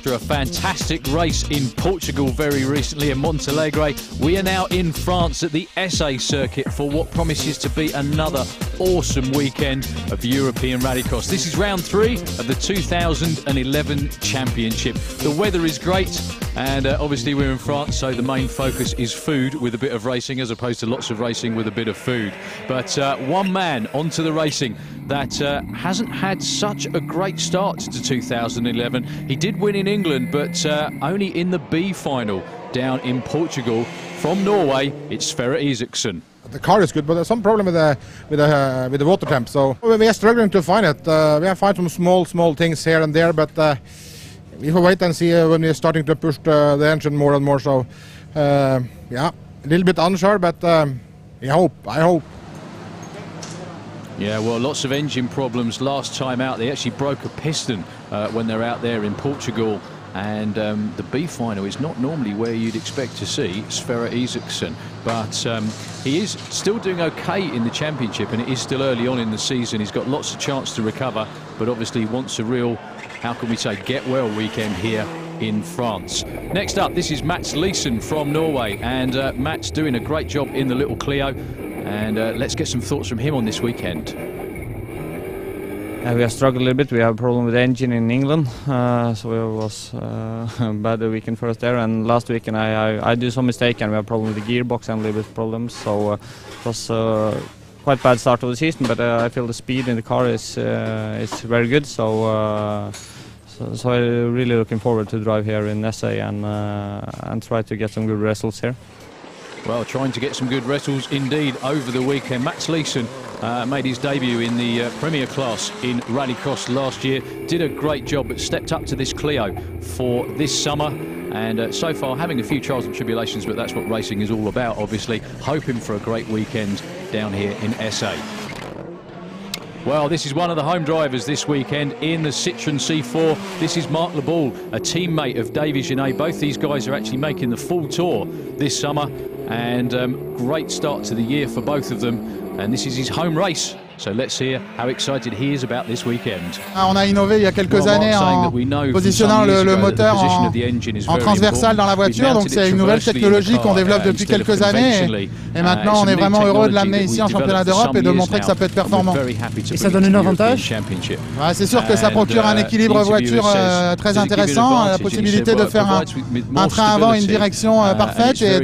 after a fantastic race in Portugal very recently in Montalegre, we are now in France at the SA circuit for what promises to be another awesome weekend of European Rallycross. This is round 3 of the 2011 Championship. The weather is great, and obviously we're in France, so the main focus is food with a bit of racing as opposed to lots of racing with a bit of food. But one man onto the racing that hasn't had such a great start to 2011. He did win in England, but only in the B final down in Portugal. From Norway, it's Sverre Isaksen. The car is good, but there's some problem with the water temp. So we are struggling to find it. We have found some small things here and there, but we will wait and see when we are starting to push the engine more and more. So yeah, a little bit unsure, but I hope. Yeah, well, lots of engine problems last time out. They actually broke a piston when they're out there in Portugal. And the B final is not normally where you'd expect to see Sverre Isaksen, but he is still doing okay in the championship, and it is still early on in the season. He's got lots of chance to recover, but obviously wants a real, how can we say, get well weekend here in France. Next up, this is Mats Leeson from Norway, and Mats doing a great job in the little Clio, and let's get some thoughts from him on this weekend. We have struggled a little bit. We have a problem with the engine in England, so it was a bad weekend for us there. And last weekend I do some mistake, and we have a problem with the gearbox and a little bit of problems. So it was quite bad start of the season. But I feel the speed in the car is very good. So I'm really looking forward to drive here in SA and try to get some good results here. Well, trying to get some good results indeed over the weekend. Mats Leeson made his debut in the Premier class in Rallycross last year. Did a great job, but stepped up to this Clio for this summer. And so far, having a few trials and tribulations, but that's what racing is all about, obviously. Hoping for a great weekend down here in SA. Well, this is one of the home drivers this weekend in the Citroën C4. This is Marc Leboulle, a teammate of Davy Genet. Both these guys are actually making the full tour this summer, and great start to the year for both of them. And this is his home race. So let's hear how excited he is about this weekend. On a innové il y a quelques années en positionnant le moteur en transversal dans la voiture, donc c'est une nouvelle technologie qu'on développe depuis quelques années. Et maintenant, on est vraiment heureux de l'amener ici en championnat d'Europe et de montrer que ça peut être performant. Et ça donne un avantage. Ouais, c'est sûr que ça procure un équilibre voiture très intéressant, la possibilité de faire un train avant, une direction parfaite, et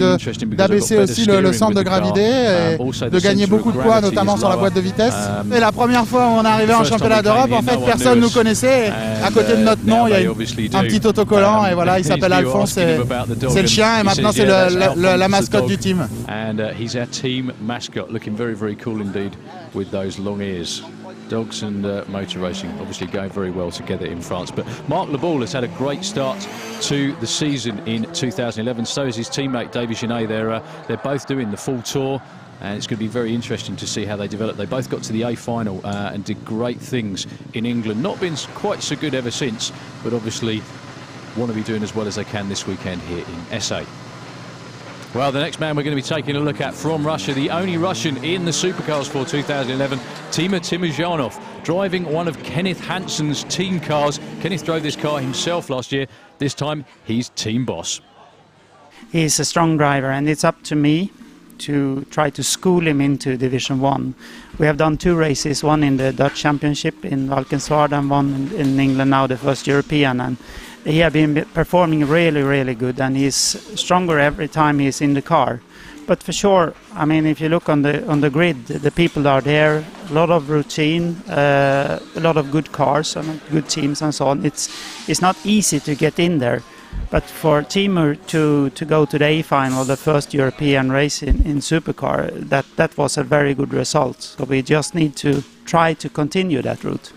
d'abaisser aussi le centre de gravité et de gagner beaucoup de poids, notamment sur la boîte de vitesse. C'est la première fois où on est arrivé en championnat d'Europe. En fait, personne ne nous connaissait. À côté de notre nom, il y a un petit autocollant, et voilà, il s'appelle Alphonse. C'est le chien, et maintenant c'est la mascotte du team. And he's our team mascot, looking very, very cool indeed with those long ears. Dogs and motor racing obviously going very well together in France. But Marc Leboulle has had a great start to the season in 2011. So is his teammate Davy Genet. They're both doing the full tour. And it's going to be very interesting to see how they develop. They both got to the A final and did great things in England. Not been quite so good ever since, but obviously want to be doing as well as they can this weekend here in SA. Well, the next man we're going to be taking a look at from Russia, the only Russian in the supercars for 2011, Timur Timuzhanov, driving one of Kenneth Hansen's team cars. Kenneth drove this car himself last year. This time, he's team boss. He's a strong driver, and it's up to me to try to school him into Division 1. We have done 2 races, one in the Dutch Championship in Valkenswaard and one in England now, the first European, and he has been performing really, really good, and he's stronger every time he's in the car. But for sure, I mean, if you look on the grid, the people are there, a lot of routine, a lot of good cars and good teams and so on. It's not easy to get in there. But for Timur to go to the A final, the first European race in supercar, that was a very good result. So we just need to try to continue that route.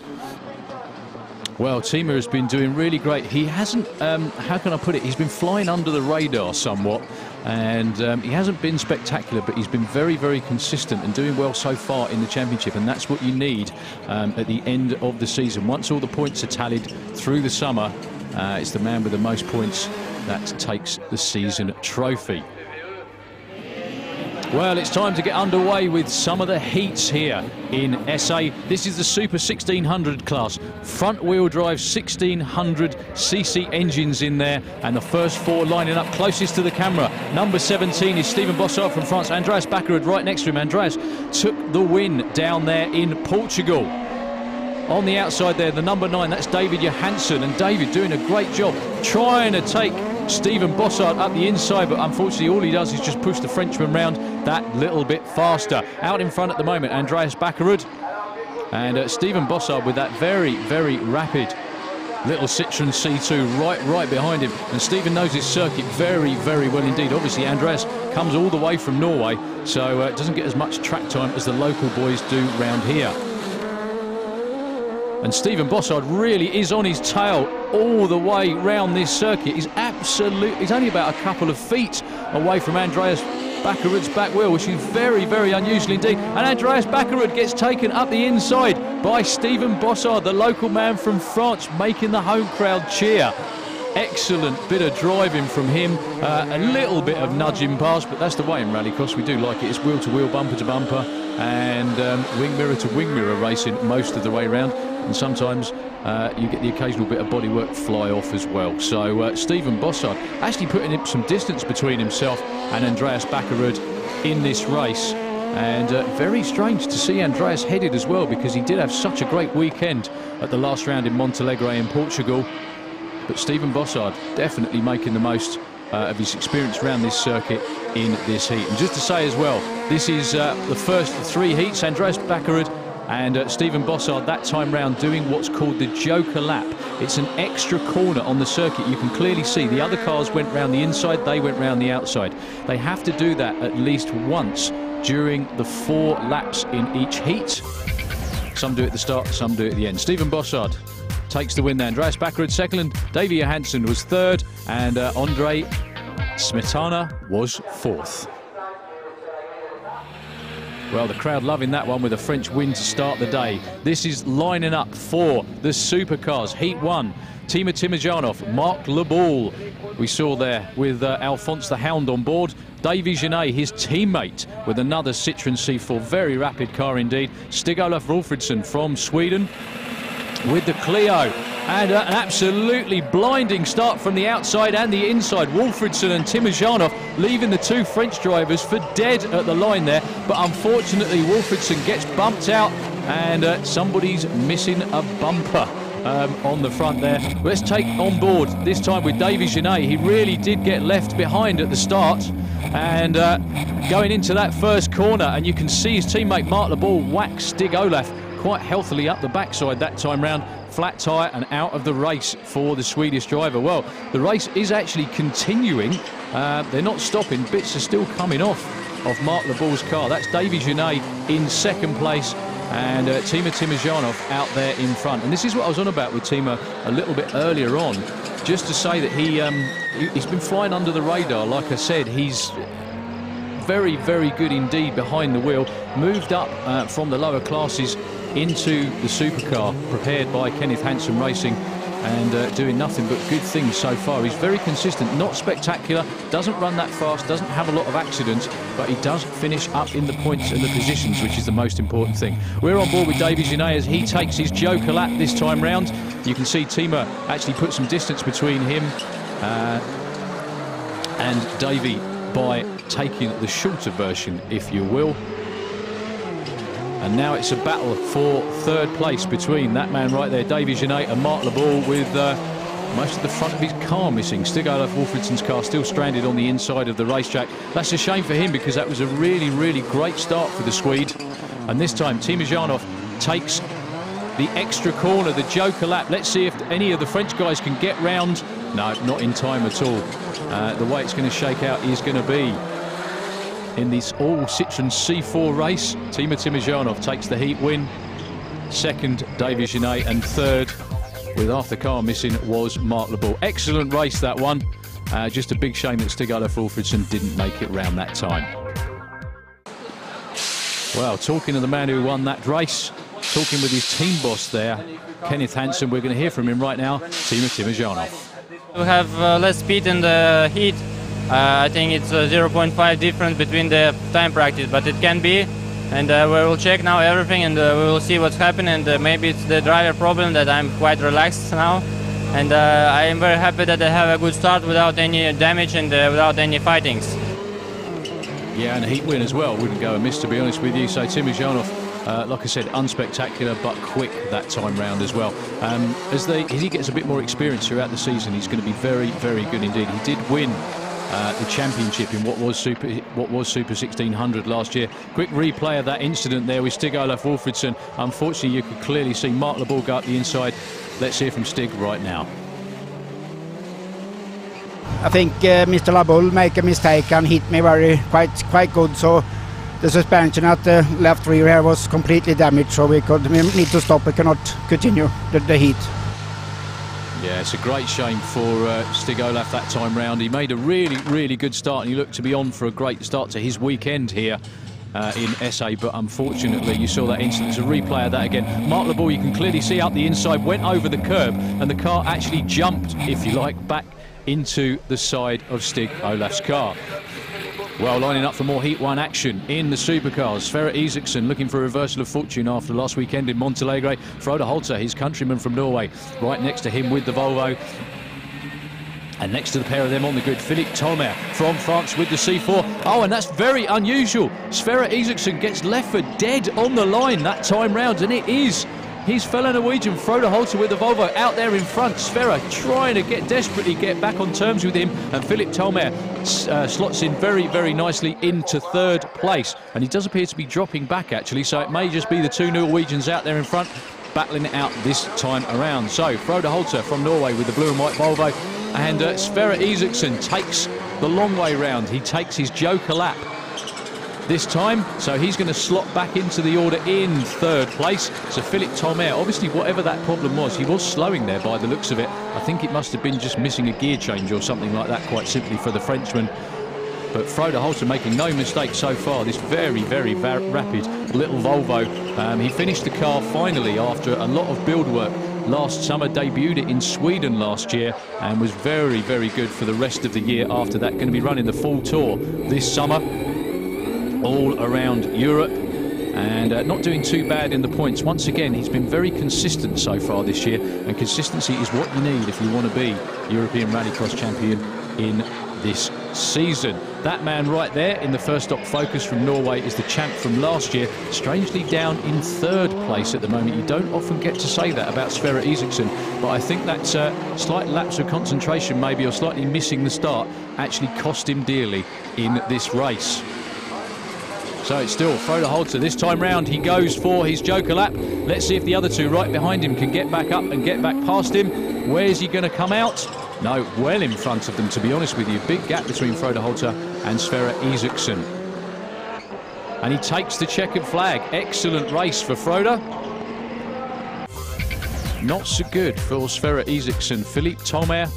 Well, Timur has been doing really great. He hasn't, how can I put it, he's been flying under the radar somewhat, and he hasn't been spectacular, but he's been very, very consistent and doing well so far in the championship, and that's what you need at the end of the season. Once all the points are tallied through the summer, it's the man with the most points that takes the season trophy. Well, it's time to get underway with some of the heats here in SA. This is the Super 1600 class. Front-wheel drive 1600cc engines in there, and the first four lining up closest to the camera. Number 17 is Steven Bossard from France. Andreas Bakkerud right next to him. Andreas took the win down there in Portugal. On the outside there, the number 9, that's David Johansson, and David doing a great job trying to take Steven Bossard up the inside, but unfortunately all he does is just push the Frenchman round that little bit faster. Out in front at the moment, Andreas Bakkerud, and Steven Bossard with that very, very rapid little Citroen C2 right behind him. And Steven knows his circuit very, very well indeed. Obviously, Andreas comes all the way from Norway, so doesn't get as much track time as the local boys do round here. And Steven Bossard really is on his tail all the way round this circuit. He's only about a couple of feet away from Andreas Bakkerud's back wheel, which is very, very unusual indeed. And Andreas Bakkerud gets taken up the inside by Steven Bossard, the local man from France, making the home crowd cheer. Excellent bit of driving from him, a little bit of nudging past, but that's the way in rallycross. We do like it. It's wheel-to-wheel, bumper-to-bumper, and wing mirror-to-wing mirror racing most of the way round. And sometimes you get the occasional bit of bodywork fly off as well. So Steven Bossard actually putting up some distance between himself and Andreas Bakkerud in this race. And very strange to see Andreas headed as well, because he did have such a great weekend at the last round in Montalegre in Portugal. But Steven Bossard definitely making the most of his experience around this circuit in this heat. And just to say as well, this is the first of 3 heats. Andreas Bakkerud and Steven Bossard that time round doing what's called the Joker lap. It's an extra corner on the circuit. You can clearly see the other cars went round the inside, they went round the outside. They have to do that at least once during the 4 laps in each heat. Some do it at the start, some do it at the end. Steven Bossard takes the win there. Andreas Bakkerud second, Davy Johansson was third, and Andre Smetana was 4th. Well, the crowd loving that one with a French win to start the day. This is lining up for the supercars. Heat 1, Tima Timojanov, Marc Leball, we saw there with Alphonse the Hound on board. Davy Genet, his teammate, with another Citroen C4, very rapid car indeed. Stig-Olof Wolfridsson from Sweden with the Clio. And an absolutely blinding start from the outside and the inside. Wolfridsson and Timojanov leaving the 2 French drivers for dead at the line there. But unfortunately, Wolfridsson gets bumped out, and somebody's missing a bumper on the front there. Let's take on board this time with Davy Genet. He really did get left behind at the start, and going into that first corner, and you can see his teammate Marc Leball whack Stig-Olof quite healthily up the backside that time round. Flat tyre and out of the race for the Swedish driver. Well, the race is actually continuing. They're not stopping. Bits are still coming off of Marc Leball's car. That's Davy Genet in second place, and Tima Timojanov out there in front. And this is what I was on about with Tima a little bit earlier on, just to say that he's been flying under the radar. Like I said, he's very, very good indeed behind the wheel. Moved up from the lower classes into the supercar prepared by Kenneth Hansen Racing, and doing nothing but good things so far. He's very consistent, not spectacular, doesn't run that fast, doesn't have a lot of accidents, but he does finish up in the points and the positions, which is the most important thing. We're on board with Davy Genet as he takes his Joker lap this time round. You can see Tima actually put some distance between him and Davy by taking the shorter version, if you will. And now it's a battle for 3rd place between that man right there, Davy Genet, and Marc Leball, with most of the front of his car missing. Stig-Olof Wolfridsson's car still stranded on the inside of the racetrack. That's a shame for him, because that was a really, really great start for the Swede. And this time, Timojanov takes the extra corner, the Joker lap. Let's see if any of the French guys can get round. No, not in time at all. The way it's going to shake out is going to be in this all-Citroen C4 race. Tima Timojanov takes the heat win. Second, Davy Genet, and third, with half the car missing, was Marc Leball. Excellent race, that one. Just a big shame that Stig-Olof Wolfridsson didn't make it round that time. Well, talking to the man who won that race, talking with his team boss there, Kenneth Hansen, we're going to hear from him right now, Tima Timojanov. We have less speed in the heat. I think it's a 0.5 difference between the time practice, but it can be. And we will check now everything, and we will see what's happening. And maybe it's the driver problem that I'm quite relaxed now. And I am very happy that I have a good start without any damage and without any fightings. Yeah, and a heat win as well. Wouldn't go amiss, to be honest with you. So Timoshyanov, like I said, unspectacular but quick that time round as well. As he gets a bit more experience throughout the season, he's going to be very, very good indeed. He did win the championship in what was Super 1600 last year. Quick replay of that incident there with Stig-Olof Wolfridsson. Unfortunately, you could clearly see Mark Leboeuf go up the inside. Let's hear from Stig right now. I think Mr. Leboeuf make a mistake and hit me quite good. So the suspension at the left rear here was completely damaged. So we need to stop. We cannot continue the heat. Yeah, it's a great shame for Stig-Olof that time round. He made a really, really good start, and he looked to be on for a great start to his weekend here in SA, but unfortunately you saw that incident. There's a replay of that again. Mark Leboeuf, you can clearly see up the inside, went over the curb, and the car actually jumped, if you like, back into the side of Stig-Olaf's car. Well, lining up for more Heat 1 action in the supercars. Sverre Isaksson looking for a reversal of fortune after last weekend in Montalegre. Frode Holter, his countryman from Norway, right next to him with the Volvo. And next to the pair of them on the grid, Philippe Tolmer from France with the C4. Oh, and that's very unusual. Sverre Isaksson gets left for dead on the line that time round, and it is his fellow Norwegian Frode Holter with the Volvo out there in front. Sverre trying to desperately get back on terms with him, and Philippe Tolmer slots in very, very nicely into third place. And he does appear to be dropping back, actually, so it may just be the two Norwegians out there in front battling it out this time around. So Frode Holter from Norway with the blue and white Volvo, and Sverre Isaksson takes the long way round. He takes his joker lap this time, so he's going to slot back into the order in third place. So Philippe Tolmer, obviously whatever that problem was, he was slowing there by the looks of it. I think it must have been just missing a gear change or something like that, quite simply, for the Frenchman. But Frode Holter making no mistake so far, this very, very rapid little Volvo. He finished the car finally after a lot of build work last summer, debuted it in Sweden last year, and was very, very good for the rest of the year after that. Going to be running the full tour this summer, all around Europe, and not doing too bad in the points. Once again, he's been very consistent so far this year, and consistency is what you need if you want to be European Rallycross champion in this season. That man right there in the first stop focus from Norway is the champ from last year, strangely down in third place at the moment. You don't often get to say that about Sverre Isaksson, but I think that slight lapse of concentration maybe, or slightly missing the start, actually cost him dearly in this race. So it's still Frode Holter. This time round he goes for his joker lap. Let's see if the other two right behind him can get back up and get back past him. Where's he going to come out? No, well in front of them, to be honest with you. Big gap between Frode Holter and Sverre Isaksson. And he takes the checkered flag. Excellent race for Frode. Not so good for Sverre Isaksson. Philippe Tolmer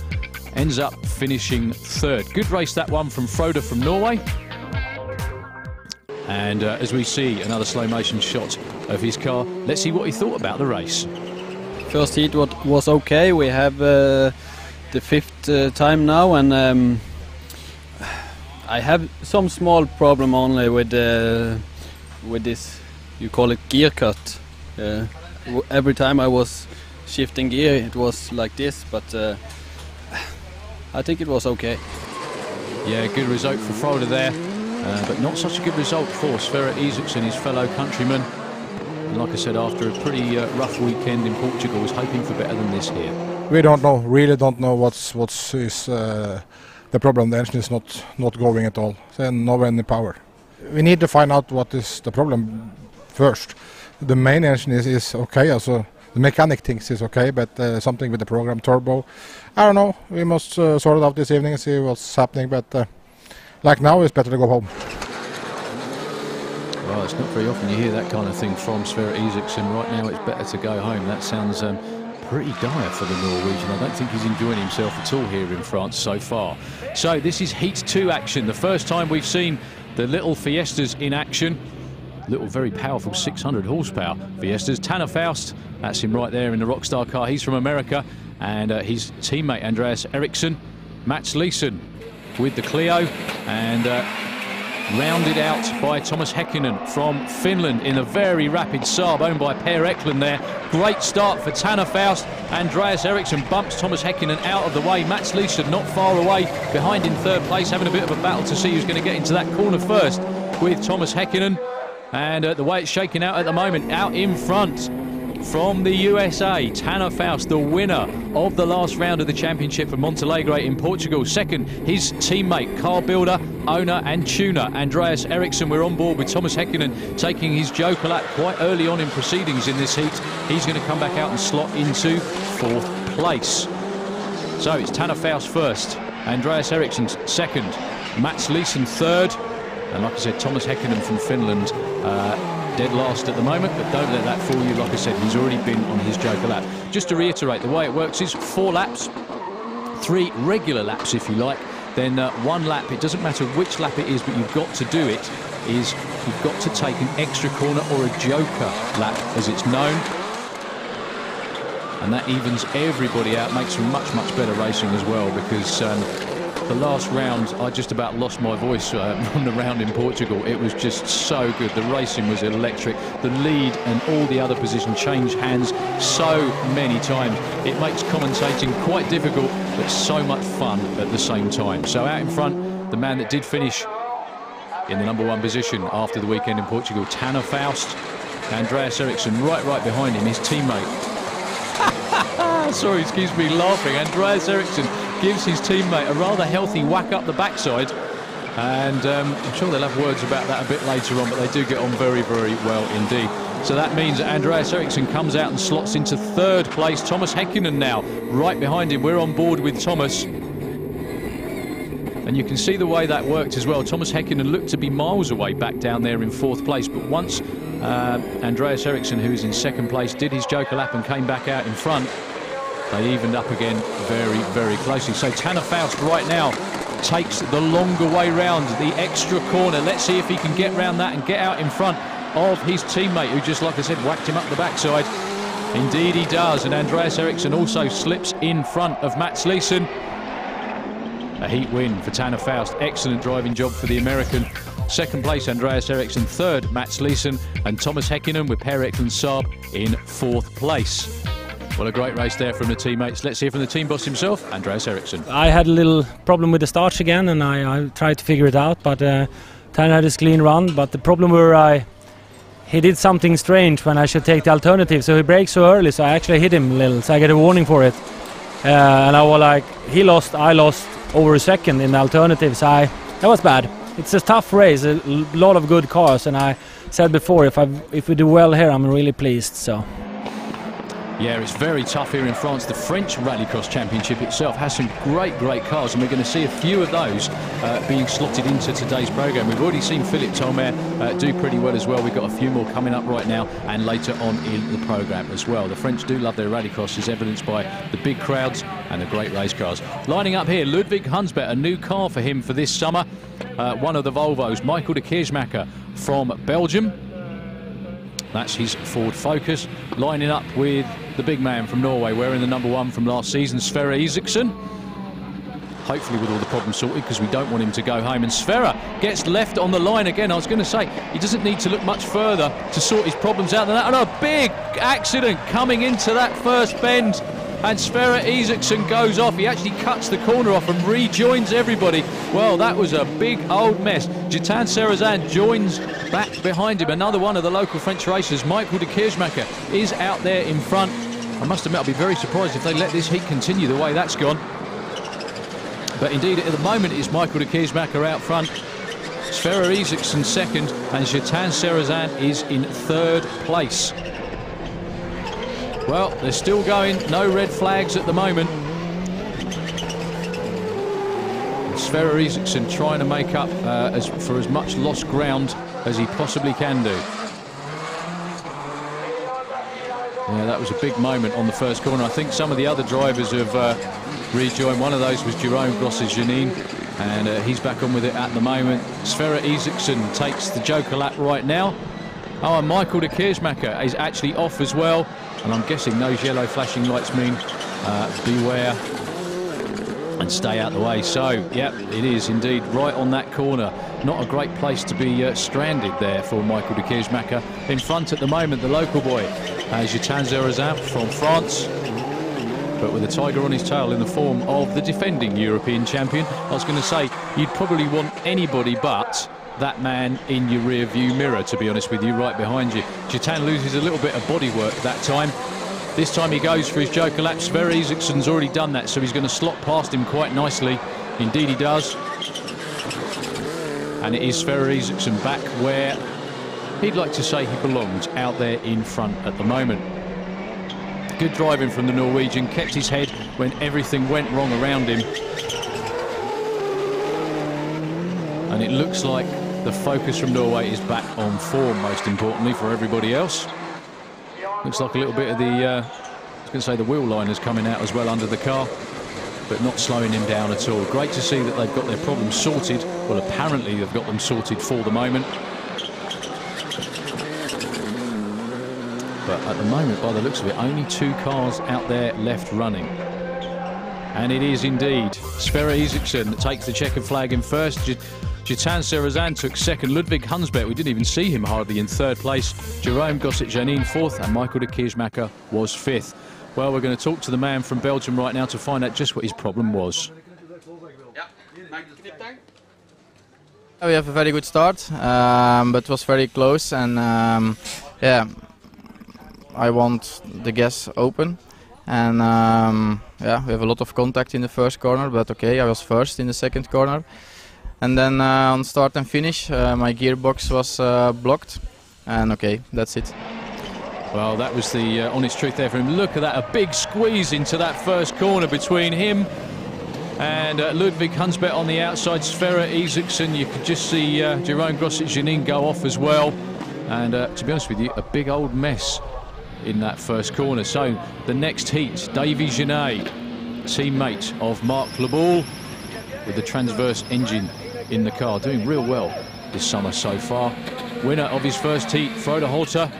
ends up finishing third. Good race that one from Frode from Norway. And as we see another slow motion shot of his car, let's see what he thought about the race. First heat was okay. We have the fifth time now, and I have some small problem only with this, you call it gear cut. Every time I was shifting gear it was like this, but I think it was okay. Yeah, good result for Frode there. But not such a good result for Sverre Isaksson, his fellow countryman. And like I said, after a pretty rough weekend in Portugal, was hoping for better than this here. We don't know, really don't know what's the problem. The engine is not going at all. So no any power. We need to find out what is the problem first. The main engine is okay, also the mechanic thinks is okay, but something with the program turbo, I don't know. We must sort it out this evening and see what's happening, but like now, it's better to go home. Well, it's not very often you hear that kind of thing from Sverre Isaksson. Right now, it's better to go home. That sounds pretty dire for the Norwegian. I don't think he's enjoying himself at all here in France so far. So this is Heat 2 action. The first time we've seen the little Fiestas in action. Little, very powerful 600 horsepower Fiestas. Tanner Faust, that's him right there in the Rockstar car. He's from America. And his teammate, Andreas Eriksson. Mats Leeson with the Clio, and rounded out by Thomas Häkkinen from Finland in a very rapid Saab owned by Per Eklund there. Great start for Tanner Faust. Andreas Eriksson bumps Thomas Häkkinen out of the way. Mats Leeson not far away behind in third place, having a bit of a battle to see who's going to get into that corner first with Thomas Häkkinen. And the way it's shaking out at the moment, out in front from the USA, Tanner Faust, the winner of the last round of the championship for Montalegre in Portugal. Second, his teammate, car builder, owner and tuner, Andreas Eriksson. We're on board with Thomas Häkkinen taking his joker lap quite early on in proceedings in this heat. He's going to come back out and slot into fourth place. So it's Tanner Faust first, Andreas Eriksson second, Mats Leeson third, and like I said, Thomas Häkkinen from Finland dead last at the moment, but don't let that fool you. Like I said, he's already been on his joker lap. Just to reiterate, the way it works is 4 laps, 3 regular laps if you like, then 1 lap. It doesn't matter which lap it is, but you've got to do it, is you've got to take an extra corner or a joker lap as it's known, and that evens everybody out, makes for much better racing as well, because the last round, I just about lost my voice on the round in Portugal. It was just so good. The racing was electric. The lead and all the other positions changed hands so many times. It makes commentating quite difficult, but so much fun at the same time. So out in front, the man that did finish in the #1 position after the weekend in Portugal, Tanner Faust. Andreas Eriksson right behind him, his teammate. Sorry, excuse me, laughing. Andreas Eriksson gives his teammate a rather healthy whack up the backside, and I'm sure they'll have words about that a bit later on, but they do get on very well indeed. So that means that Andreas Eriksson comes out and slots into third place. Thomas Häkkinen now right behind him. We're on board with Thomas, and you can see the way that worked as well. Thomas Häkkinen looked to be miles away back down there in fourth place, but once Andreas Eriksson, who's in second place, did his joker lap and came back out in front, they evened up again very closely. So Tanner Faust right now takes the longer way round, the extra corner. Let's see if he can get round that and get out in front of his teammate, who just, like I said, whacked him up the backside. Indeed he does, and Andreas Eriksson also slips in front of Mats Leeson. A heat win for Tanner Faust. Excellent driving job for the American. Second place, Andreas Eriksson. Third, Mats Leeson. And Thomas Häkkinen with Per Eklund Saab in fourth place. Well, a great race there from the teammates. Let's hear from the team boss himself, Andreas Eriksson. I had a little problem with the starch again, and I tried to figure it out, but Tanner had his clean run. But the problem were he did something strange when I should take the alternative, so he braked so early, so I actually hit him a little, so I get a warning for it. And I was like, he lost, I lost over a second in the alternatives. That was bad. It's a tough race, a lot of good cars, and I said before, if we do well here, I'm really pleased. So. Yeah, it's very tough here in France. The French Rallycross Championship itself has some great cars, and we're going to see a few of those being slotted into today's programme. We've already seen Philippe Tomer do pretty well as well. We've got a few more coming up right now and later on in the programme as well. The French do love their Rallycross, as evidenced by the big crowds and the great race cars. Lining up here, Ludwig Hunsberg, a new car for him for this summer. One of the Volvos, Michael de Keersmacher from Belgium. That's his Ford Focus. Lining up with the big man from Norway, wearing the #1 from last season, Sverre Isaksson. Hopefully with all the problems sorted, because we don't want him to go home. And Sverre gets left on the line again. I was going to say, he doesn't need to look much further to sort his problems out than that. And a big accident coming into that first bend. And Sverre Isaksson goes off. He actually cuts the corner off and rejoins everybody. Well, that was a big old mess. Jitan Serrazan joins back behind him. Another one of the local French racers, Michael de Keersmacher, is out there in front. I must admit, I'll be very surprised if they let this heat continue the way that's gone. But indeed, at the moment, it's Michael de Keersmacher out front. Sverre Isaksson second, and Jitan Serrazan is in third place. Well, they're still going, no red flags at the moment. Sverre Isaksson trying to make up for as much lost ground as he possibly can do. Yeah, that was a big moment on the first corner. I think some of the other drivers have rejoined. One of those was Jerome Grosses-Janine, and he's back on with it at the moment. Sverre Isaksson takes the joker lap right now. Oh, and Michael de Keersmacher is actually off as well. And I'm guessing those yellow flashing lights mean beware. and stay out the way. So, yeah, it is indeed right on that corner. Not a great place to be stranded there for Michael de Keersmacher. In front at the moment, the local boy, Jitan Zerazin from France, but with a tiger on his tail in the form of the defending European champion. I was going to say, you'd probably want anybody but that man in your rear view mirror, to be honest with you, right behind you. Jitan loses a little bit of bodywork that time. This time he goes for his joker lap. Sverre Isaksen's already done that, so he's going to slot past him quite nicely. Indeed he does. And it is Sverre Isaksen back where he'd like to say he belongs, out there in front at the moment. Good driving from the Norwegian, kept his head when everything went wrong around him. And it looks like the focus from Norway is back on form, most importantly for everybody else. Looks like a little bit of the, I was going to say the wheel liners coming out as well under the car, but not slowing him down at all. Great to see that they've got their problems sorted. Well, apparently they've got them sorted for the moment. But at the moment, by the looks of it, only 2 cars out there left running. And it is indeed Sverre Isaksen that takes the checkered flag in first. Jitan Zerazin took second. Ludwig Hunsberg, we didn't even see him hardly, in third place. Jerome Gossett-Janine fourth, and Michael de Keersmacher was fifth. Well, we're going to talk to the man from Belgium right now to find out just what his problem was. We have a very good start, but it was very close, and yeah, I want the gas open, and yeah, we have a lot of contact in the first corner, but okay, I was first in the second corner. And then on start and finish, my gearbox was blocked, and okay, that's it. Well, that was the honest truth there for him. Look at that, a big squeeze into that first corner between him and Ludwig Hunsberg on the outside. Sverre Isaksen, you could just see Jerome Gossett-Janine go off as well. And to be honest with you, a big old mess in that first corner. So the next heat, Davy Genet, teammate of Marc Leboul, with the transverse engine in the car, doing real well this summer so far. Winner of his first heat, Frode Holter.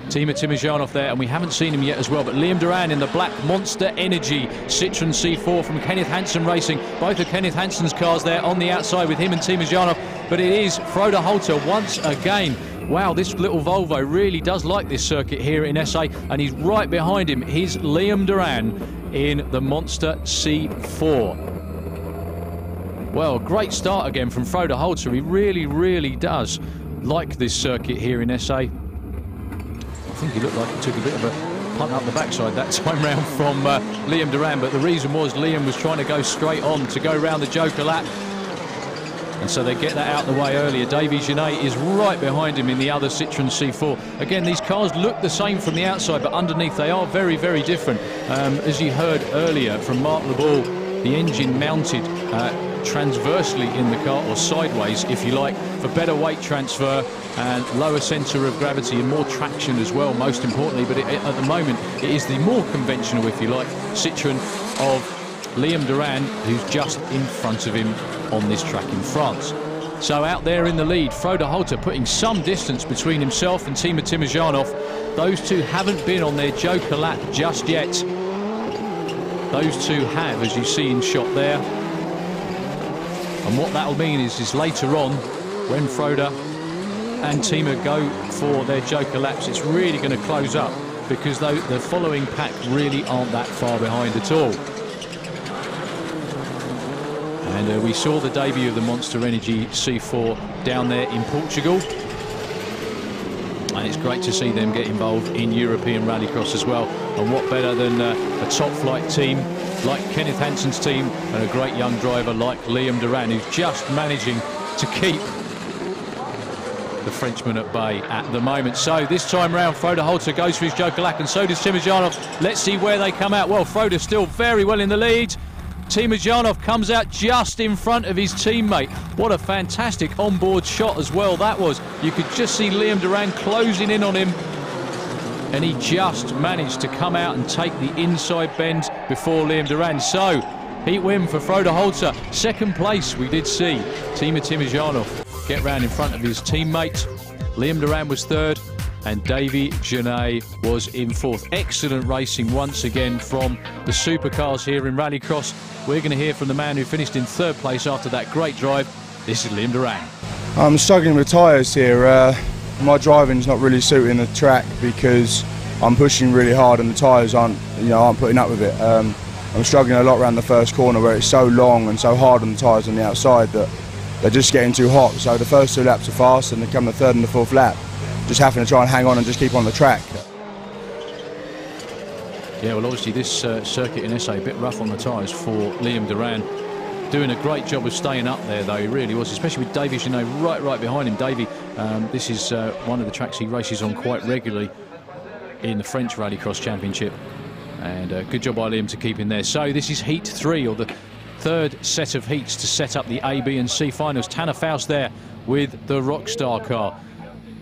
Timo Timojanov there, and we haven't seen him yet as well, but Liam Duran in the black Monster Energy Citroen C4 from Kenneth Hansen Racing. Both of Kenneth Hansen's cars there on the outside with him and Timojanov, but it is Frode Holter once again. Wow, this little Volvo really does like this circuit here in SA, and he's right behind him. He's Liam Duran in the Monster C4. Well, great start again from Frode Holter. He really, really does like this circuit here in SA. I think he looked like he took a bit of a punt up the backside that time round from Liam Duran, but the reason was Liam was trying to go straight on to go round the joker lap. And so they get that out of the way earlier. Davy Genet is right behind him in the other Citroen C4. Again, these cars look the same from the outside, but underneath they are very, very different. As you heard earlier from Marc Leboul, the engine mounted transversely in the car, or sideways if you like, for better weight transfer and lower centre of gravity and more traction as well, most importantly. But at the moment it is the more conventional, if you like, Citroen of Liam Duran, who's just in front of him on this track in France. So out there in the lead, Frode Holter putting some distance between himself and Timo Timojanov. Those two haven't been on their joker lap just yet. Those two have, as you see in shot there. And what that'll mean is later on, when Frode and Timo go for their joker laps, it's really going to close up, because the following pack really aren't that far behind at all. And we saw the debut of the Monster Energy C4 down there in Portugal. And it's great to see them get involved in European Rallycross as well. And what better than a top flight team like Kenneth Hansen's team and a great young driver like Liam Duran, who's just managing to keep the Frenchman at bay at the moment. So this time round, Frode Holter goes for his joker lap, and so does Timojanov. Let's see where they come out. Well, Frode's still very well in the lead. Timojanov comes out just in front of his teammate. What a fantastic onboard shot as well that was. You could just see Liam Duran closing in on him, and he just managed to come out and take the inside bend before Liam Duran. So, heat win for Frode Holter. Second place, we did see Timo Timojanov get round in front of his teammate. Liam Duran was third, and Davy Genet was in fourth. Excellent racing once again from the supercars here in Rallycross. We're going to hear from the man who finished in third place after that great drive. This is Liam Duran. I'm struggling with tyres here. My driving's not really suiting the track because I'm pushing really hard and the tyres aren't putting up with it. I'm struggling a lot around the first corner where it's so long and so hard on the tyres on the outside that they're just getting too hot. So the first 2 laps are fast, and then come the third and the fourth lap, just having to try and hang on and just keep on the track. Yeah, well, obviously this circuit in SA a bit rough on the tyres for Liam Duran. Doing a great job of staying up there, though, he really was, especially with Davy Genet right behind him. Davy, this is one of the tracks he races on quite regularly in the French Rallycross Championship. And good job by Liam to keep in there. So this is Heat 3, or the third set of heats to set up the A, B and C finals. Tanner Faust there with the Rockstar car.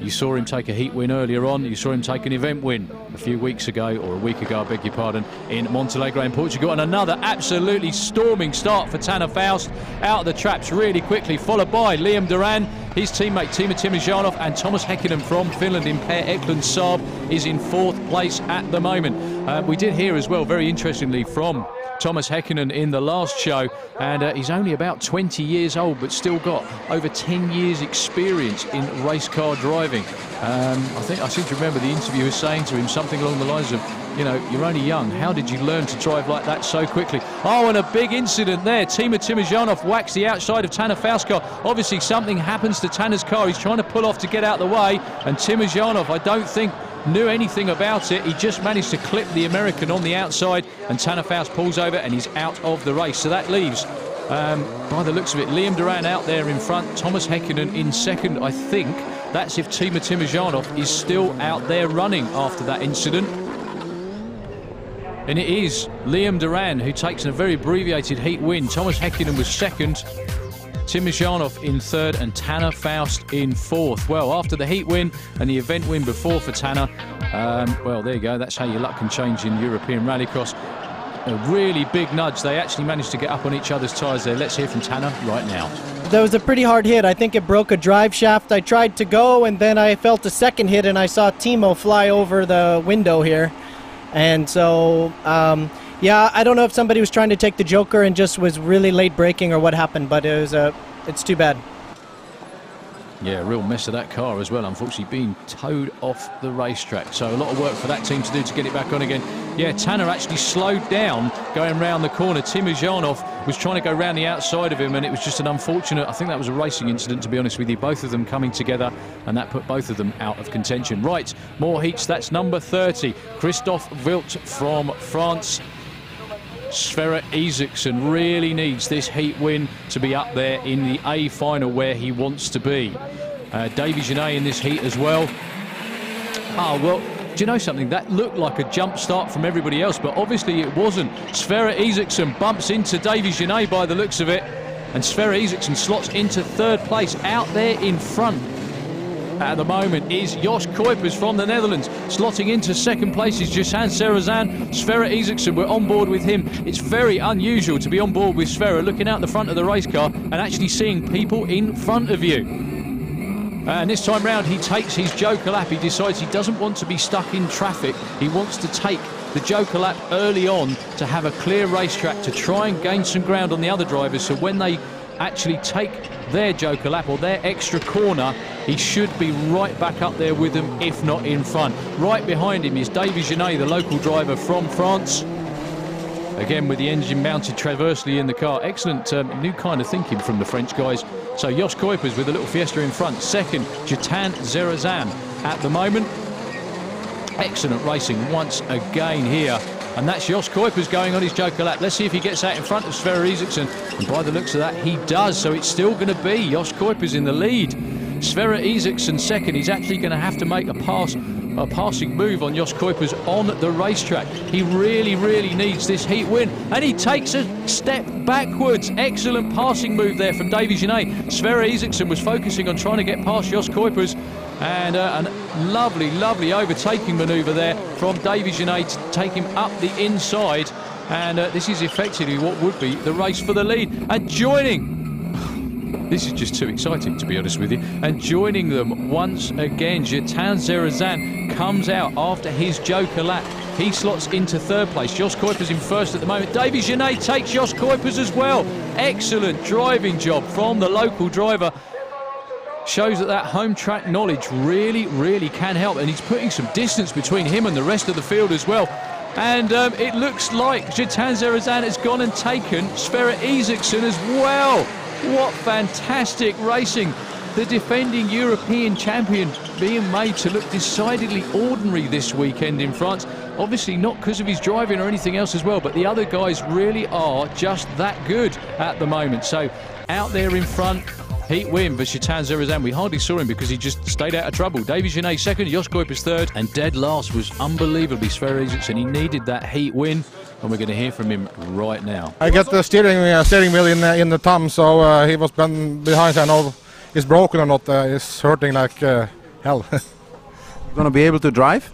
You saw him take a heat win earlier on. You saw him take an event win a few weeks ago, or a week ago, I beg your pardon, in Montenegro in Portugal. And another absolutely storming start for Tanner Faust. Out of the traps really quickly, followed by Liam Duran. His teammate Timo Timojanov and Thomas Häkkinen from Finland in Per Eklund Saab is in fourth place at the moment. We did hear as well, very interestingly, from Thomas Häkkinen in the last show, and he's only about 20 years old but still got over 10 years experience in race car driving. I seem to remember the interviewer saying to him something along the lines of, you know, you're only young, how did you learn to drive like that so quickly? Oh, and a big incident there. Timo Timojanov whacks the outside of Tanner Faust's car. Obviously something happens to Tanner's car. He's trying to pull off to get out of the way, and Timojanov, I don't think, knew anything about it. He just managed to clip the American on the outside, and Tanner Faust pulls over and he's out of the race. So that leaves, by the looks of it, Liam Duran out there in front, Thomas Häkkinen in second, I think. That's if Timo Timojanov is still out there running after that incident. And it is Liam Duran who takes a very abbreviated heat win. Thomas Häkkinen was second, Timojanov in third, and Tanner Faust in fourth. Well, after the heat win and the event win before for Tanner, well, there you go. That's how your luck can change in European Rallycross. A really big nudge. They actually managed to get up on each other's tyres there. Let's hear from Tanner right now. That was a pretty hard hit. I think it broke a drive shaft. I tried to go, and then I felt a second hit, and I saw Timo fly over the window here. And so, yeah, I don't know if somebody was trying to take the Joker and just was really late braking or what happened, but it was it's too bad. Yeah, a real mess of that car as well, unfortunately being towed off the racetrack. So a lot of work for that team to do to get it back on again. Yeah, Tanner actually slowed down going round the corner. Timojanov was trying to go round the outside of him, and it was just an unfortunate, I think that was a racing incident, to be honest with you, both of them coming together, and that put both of them out of contention. Right, more heats. That's number 30, Christophe Wilt from France. Sverre Isaacson really needs this heat win to be up there in the A final where he wants to be. Davy Genet in this heat as well. Oh, well, do you know something? That looked like a jump start from everybody else, but obviously it wasn't. Sverre Isaacson bumps into Davy Genet by the looks of it, and Sverre Isaacson slots into third place. Out there in front at the moment is Jos Kuipers from the Netherlands. Slotting into second place is Johan Serazan. Sverre Isaacson, we're on board with him. It's very unusual to be on board with Sverre, looking out the front of the race car and actually seeing people in front of you. And this time round he takes his Joker lap. He decides he doesn't want to be stuck in traffic. He wants to take the Joker lap early on to have a clear racetrack, to try and gain some ground on the other drivers, so when they actually take their Joker lap or their extra corner, he should be right back up there with them, if not in front. Right behind him is Davy Genet, the local driver from France. Again, with the engine mounted transversely in the car. Excellent new kind of thinking from the French guys. So Jos Kuipers with a little Fiesta in front. Second, Johan Serazan at the moment. Excellent racing once again here. And that's Jos Kuipers going on his Joker lap. Let's see if he gets out in front of Sverre Isaacson. And by the looks of that, he does. So it's still going to be Jos Kuipers in the lead. Sverre Isaacson second. He's actually going to have to make a passing move on Jos Kuipers on the racetrack. He really, really needs this heat win. And he takes a step backwards. Excellent passing move there from Davy Genet. Sverre Isaacson was focusing on trying to get past Jos Kuipers. And a lovely, lovely overtaking manoeuvre there from Davy Genet to take him up the inside. And this is effectively what would be the race for the lead. And joining This is just too exciting, to be honest with you. And joining them once again, Zlatan Zerazan comes out after his Joker lap. He slots into third place. Jos Kuipers in first at the moment. Davy Genet takes Jos Kuipers as well. Excellent driving job from the local driver. Shows that home track knowledge really, really can help. And he's putting some distance between him and the rest of the field as well. And it looks like Zlatan Zerazan has gone and taken Sverre Isaksson as well. What fantastic racing. The defending European champion being made to look decidedly ordinary this weekend in France. Obviously not because of his driving or anything else as well, but the other guys really are just that good at the moment. So out there in front, heat win for Zlatan Zerazan. We hardly saw him because he just stayed out of trouble. Davy Genet second, Jos Kuipers third, and dead last was unbelievably Sverre Isaksson. He needed that heat win, and we're going to hear from him right now. I got the steering wheel in the thumb, so he was behind. I know it's broken or not. It's hurting like hell. Going to be able to drive?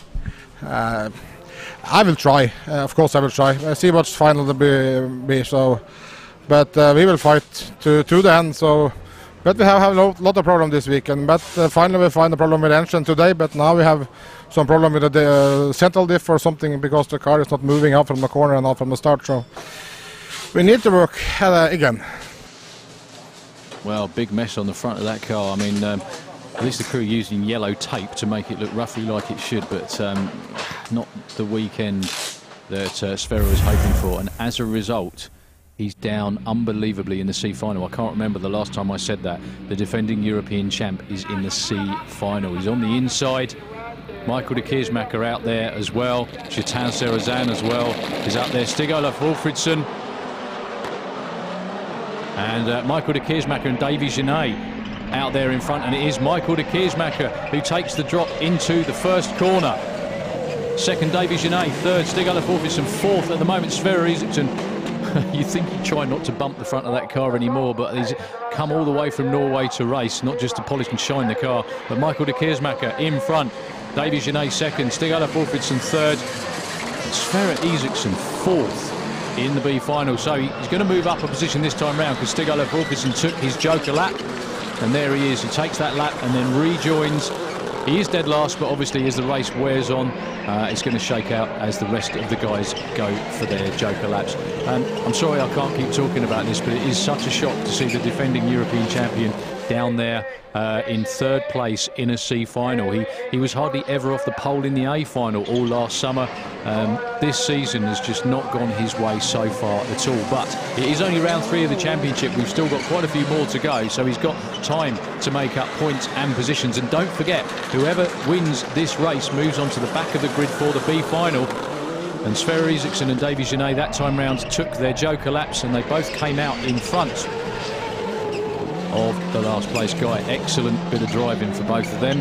I will try. Of course, I will try. See what's final to be. So, but we will fight to the end. So. But we have a lot of problems this weekend. But finally we find a problem with the engine today. But now we have some problem with the central diff or something because the car is not moving out from the corner and out from the start. So we need to work again. Well, big mess on the front of that car. I mean, at least the crew using yellow tape to make it look roughly like it should. But not the weekend that Sverre was hoping for. And as a result, he's down unbelievably in the C final. I can't remember the last time I said that. The defending European champ is in the C final. He's on the inside. Michael de Keersmaker out there as well. Zlatan Zerazan as well is up there. Stig-Olof Wolfridsson. And Michael de Keersmaker and Davy Genet out there in front. And it is Michael de Keersmaker who takes the drop into the first corner. Second, Davy Genet. Third, Stig-Olof Wolfridsson. Fourth at the moment, Sverre Isaksson. You think he'd try not to bump the front of that car anymore, but he's come all the way from Norway to race, not just to polish and shine the car. But Michael de Keersmaker in front, Davy Genet second, Stig-Olof Wolfridsson third, Sverre Isaksson fourth in the B final. So he's going to move up a position this time round because Stig-Olof Wolfridsson took his Joker lap, and there he is. He takes that lap and then rejoins. He is dead last, but obviously as the race wears on, it's going to shake out as the rest of the guys go for their Joker laps. I'm sorry I can't keep talking about this, but it is such a shock to see the defending European champion down there in third place in a C final. He was hardly ever off the pole in the A final all last summer. This season has just not gone his way so far at all, but it is only round 3 of the championship. We've still got quite a few more to go, so he's got time to make up points and positions. And don't forget, whoever wins this race moves on to the back of the grid for the B final. And Sverre Isaksson and Davy Genet that time round took their Joker laps, and they both came out in front of the last place guy. Excellent bit of driving for both of them.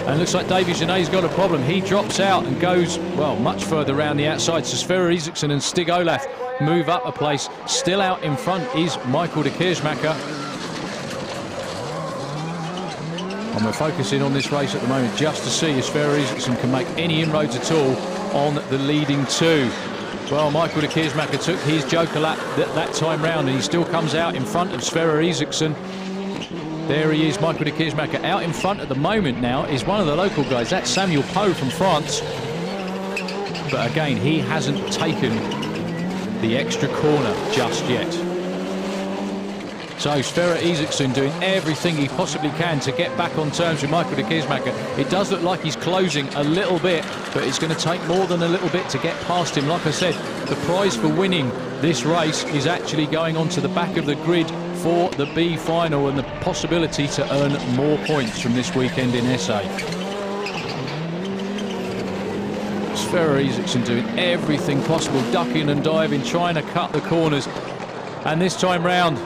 And looks like Davy Genet's got a problem. He drops out and goes, well, much further around the outside. So Sverre Isaksson and Stig-Olof move up a place. Still out in front is Michael de Keersmaker. And we're focusing on this race at the moment just to see if Sverre Isaksson can make any inroads at all on the leading two. Well, Michael de Keersmaker took his Joker lap that time round, and he still comes out in front of Sverre Isaksson. There he is, Michael de Keersmaker. Out in front at the moment now is one of the local guys. That's Samuel Poe from France. But again, he hasn't taken the extra corner just yet. So Sverre Isaksson doing everything he possibly can to get back on terms with Michael de Keersmaker. It does look like he's closing a little bit, but it's going to take more than a little bit to get past him. Like I said, the prize for winning this race is actually going onto the back of the grid for the B final and the possibility to earn more points from this weekend in SA. Sverre Isaksson doing everything possible, ducking and diving, trying to cut the corners. And this time round,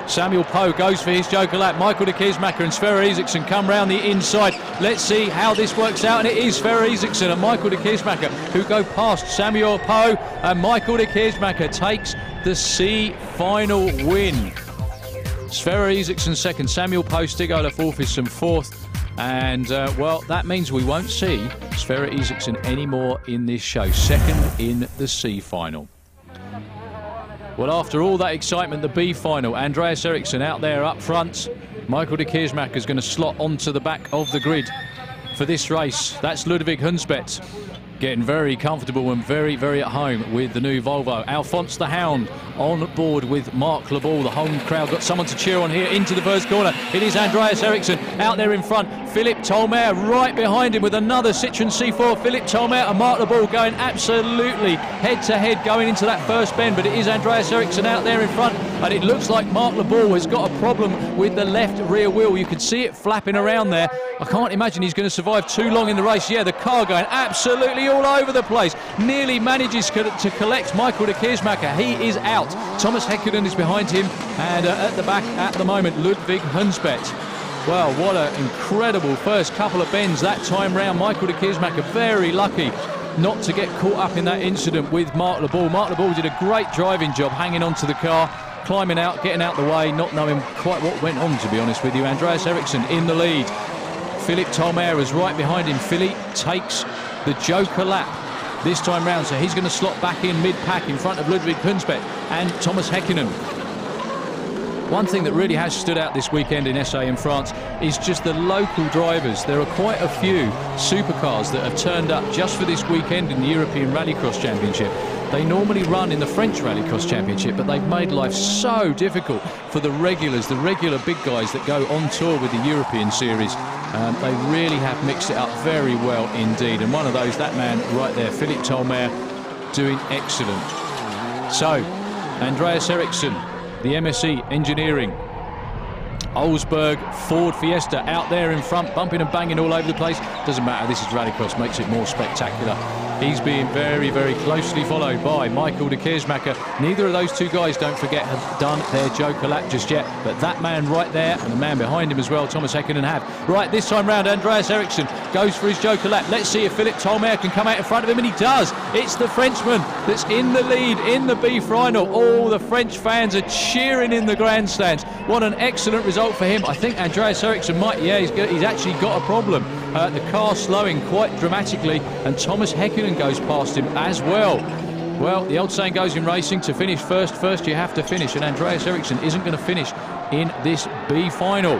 Samuel Poe goes for his Joker lap. Michael de Keersmaker and Sverre Isaksson come round the inside. Let's see how this works out. And it is Sverre Isaksson and Michael de Keersmaker who go past Samuel Poe. And Michael de Keersmaker takes the C final win. Sverre Isaksson second, Samuel Poe, Stig-Olof Wolfridsson fourth. And, well, that means we won't see Sverre Isaksson anymore in this show. Second in the C final. Well, after all that excitement, the B final, Andreas Eriksson out there up front. Michael de Keersmaeker is going to slot onto the back of the grid for this race. That's Ludwig Hunspet, getting very comfortable and very, very at home with the new Volvo. Alphonse the Hound on board with Mark Leball. The home crowd got someone to cheer on here into the first corner. It is Andreas Eriksson out there in front. Philip Tolmer right behind him with another Citroen C4. Philip Tolmer and Mark Leball going absolutely head-to-head going into that first bend, but it is Andreas Eriksson out there in front, and it looks like Mark Leball has got a problem with the left rear wheel. You can see it flapping around there. I can't imagine he's going to survive too long in the race. Yeah, the car going absolutely all over the place. Nearly manages to collect Michael de Keersmaeker. He is out. Thomas Häkkinen is behind him, and at the back at the moment, Ludwig Hunspet. Well, what an incredible first couple of bends that time round. Michael de Keersmaeker very lucky not to get caught up in that incident with Mark Leball. Mark Leball did a great driving job hanging onto the car, climbing out, getting out the way, not knowing quite what went on, to be honest with you. Andreas Eriksson in the lead. Philip Tolmer is right behind him. Philip takes the Joker lap this time round, so he's going to slot back in mid-pack in front of Ludwig Hunspet and Thomas Häkkinen. One thing that really has stood out this weekend in SA in France is just the local drivers. There are quite a few supercars that have turned up just for this weekend in the European Rallycross Championship. They normally run in the French Rallycross Championship, but they've made life so difficult for the regulars, the regular big guys that go on tour with the European Series. They really have mixed it up very well indeed. And one of those, that man right there, Philip Tolmer, doing excellent. So, Andreas Eriksson, the MSC Engineering Olsberg Ford Fiesta out there in front, bumping and banging all over the place. Doesn't matter, this is Rallycross, makes it more spectacular. He's being very, very closely followed by Michael de Keersmaeker. Neither of those two guys, don't forget, have done their Joker lap just yet, but that man right there and the man behind him as well, Thomas Häkkinen, have. Right, this time round, Andreas Eriksson goes for his Joker lap. Let's see if Philip Tolmer can come out in front of him, and he does. It's the Frenchman that's in the lead in the B final. All the French fans are cheering in the grandstands. What an excellent result for him. I think Andreas Eriksson might, yeah, he's actually got a problem. The car slowing quite dramatically, and Thomas Häkkinen goes past him as well. Well, the old saying goes in racing, to finish first you have to finish, and Andreas Eriksson isn't going to finish in this B final.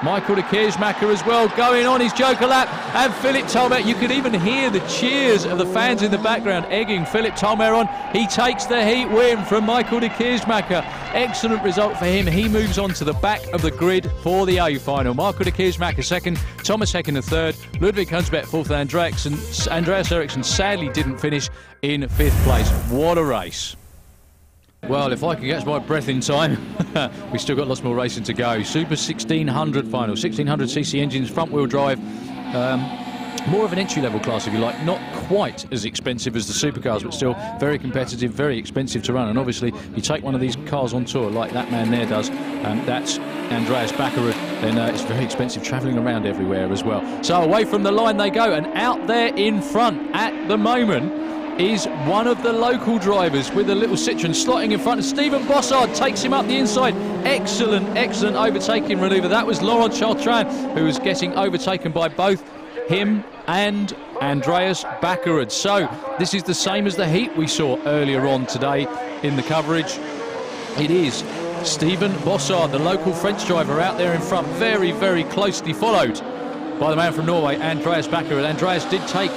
Michael de Keersmaeker as well going on his Joker lap, and Philip Tolmer, you could even hear the cheers of the fans in the background egging Philip Tolmer on. He takes the heat win from Michael de Keersmaeker. Excellent result for him. He moves on to the back of the grid for the A final. Michael de Keersmaeker second, Thomas Häkkinen third, Ludwig Hunspet fourth, and Andreas Eriksson sadly didn't finish in fifth place. What a race. Well, if I can catch my breath in time, we've still got lots more racing to go. Super 1600 final, 1600cc engines, front-wheel drive. More of an entry-level class, if you like. Not quite as expensive as the supercars, but still very competitive, very expensive to run. And obviously, you take one of these cars on tour, like that man there does, that's Andreas Backerud, then it's very expensive travelling around everywhere as well. So away from the line they go, and out there in front at the moment is one of the local drivers with a little Citroen slotting in front of Stephen Bossard, takes him up the inside. Excellent overtaking manoeuvre. That was Laurent Chartrand, who was getting overtaken by both him and Andreas Backerud. So this is the same as the heat we saw earlier on today in the coverage. It is Stephen Bossard, the local French driver, out there in front, very, very closely followed by the man from Norway, Andreas Backerud. Andreas did take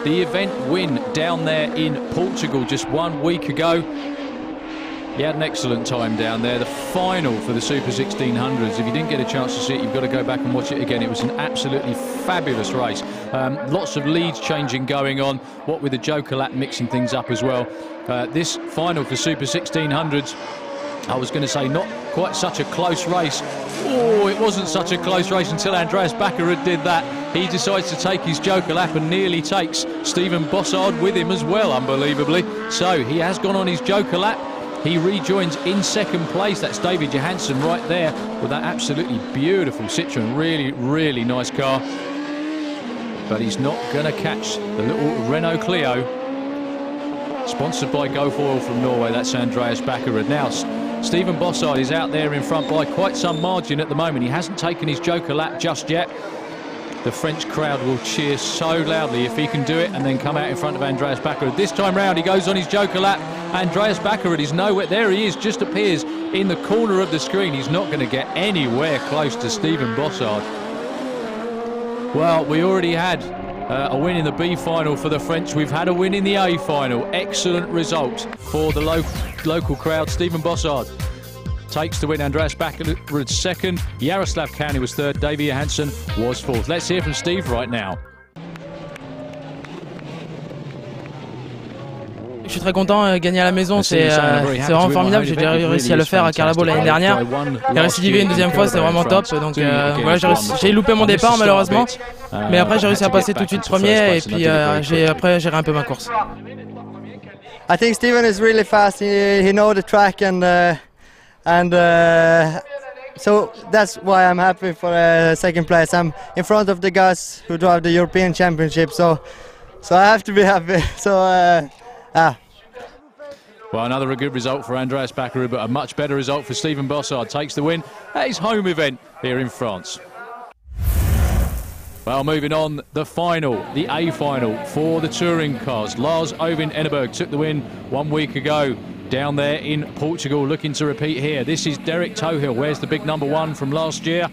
the event win down there in Portugal just 1 week ago. He had an excellent time down there. The final for the Super 1600s. If you didn't get a chance to see it, you've got to go back and watch it again. It was an absolutely fabulous race. Lots of leads changing going on, what with the Joker lap mixing things up as well. This final for Super 1600s, I was going to say not quite such a close race. Oh, it wasn't such a close race until Andreas Backerud did that. He decides to take his Joker lap and nearly takes Stephen Bossard with him as well, unbelievably. So he has gone on his Joker lap. He rejoins in second place. That's David Johansson right there with that absolutely beautiful Citroen. Really, really nice car. But he's not going to catch the little Renault Clio, sponsored by GoFoil from Norway. That's Andreas Backerud. Now, Stephen Bossard is out there in front by quite some margin at the moment. He hasn't taken his Joker lap just yet. the French crowd will cheer so loudly if he can do it and then come out in front of Andreas Backerud. This time round, he goes on his Joker lap. Andreas Backerud is nowhere. There he is, just appears in the corner of the screen. He's not going to get anywhere close to Steven Bossard. Well, we already had a win in the B final for the French. We've had a win in the A final. Excellent result for the local crowd. Steven Bossard takes the win. Andreas Backerud second. Jaroslav Kouni was third. Davy Johansson was fourth. Let's hear from Steve right now. Je suis très content, gagner à la maison c'est vraiment formidable, j'ai déjà réussi à le faire à Carlabo l'année dernière, et récidiver une deuxième fois c'est vraiment top, donc voilà, j'ai loupé mon départ malheureusement, mais après j'ai réussi à passer tout de suite premier et puis après gérer un peu ma course. I think Steven is really fast, he knows the track and so that's why I'm happy for second place. I'm in front of the guys who drive the European Championship, so I have to be happy. So well, another good result for Andreas Backerud, but a much better result for Steven Bossard. Takes the win at his home event here in France. Well, moving on, the final, the A final for the touring cars. Lars Ovind Enneberg took the win 1 week ago down there in Portugal, looking to repeat here. This is Derek Tohill. Where's the big number one from last year?